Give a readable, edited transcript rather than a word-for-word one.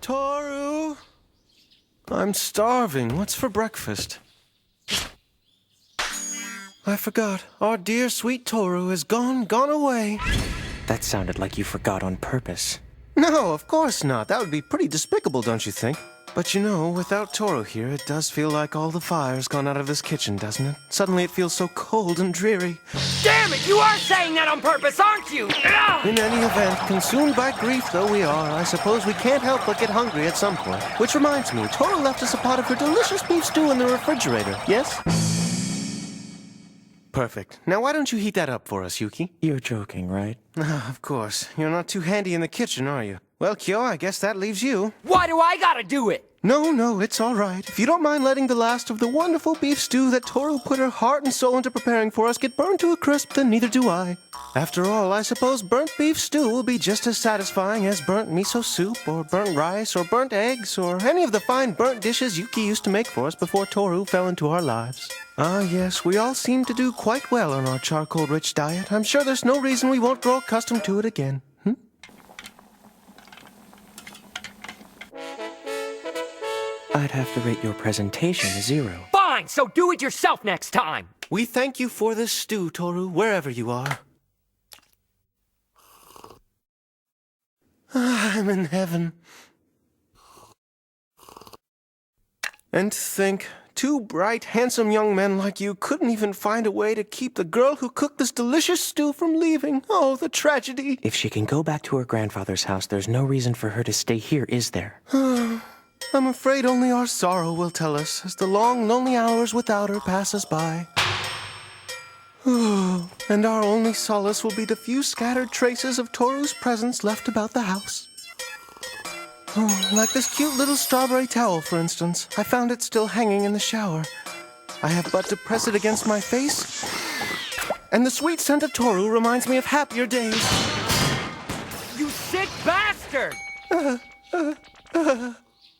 Toru! I'm starving. What's for breakfast? I forgot. Our dear sweet Toru is gone away. That sounded like you forgot on purpose. No, of course not. That would be pretty despicable, don't you think? But you know, without Toru here, it does feel like all the fire's gone out of this kitchen, doesn't it? Suddenly it feels so cold and dreary. Damn it, you are saying that on purpose, aren't you? In any event, consumed by grief though we are, I suppose we can't help but get hungry at some point. Which reminds me, Toru left us a pot of her delicious beef stew in the refrigerator, yes? Perfect. Now why don't you heat that up for us, Yuki? You're joking, right? Of course. You're not too handy in the kitchen, are you? Well, Kyo, I guess that leaves you. Why do I gotta do it? No, it's all right. If you don't mind letting the last of the wonderful beef stew that Toru put her heart and soul into preparing for us get burned to a crisp, then neither do I. After all, I suppose burnt beef stew will be just as satisfying as burnt miso soup, or burnt rice, or burnt eggs, or any of the fine burnt dishes Yuki used to make for us before Toru fell into our lives. Ah, yes, we all seem to do quite well on our charcoal-rich diet. I'm sure there's no reason we won't grow accustomed to it again. I'd have to rate your presentation a 0. Fine, so do it yourself next time. We thank you for this stew, Toru, wherever you are. I'm in heaven. And to think, two bright, handsome young men like you couldn't even find a way to keep the girl who cooked this delicious stew from leaving. Oh, the tragedy. If she can go back to her grandfather's house, there's no reason for her to stay here, is there? I'm afraid only our sorrow will tell us as the long, lonely hours without her pass us by. And our only solace will be the few scattered traces of Toru's presence left about the house. Like this cute little strawberry towel, for instance. I found it still hanging in the shower. I have but to press it against my face, and the sweet scent of Toru reminds me of happier days. You sick bastard!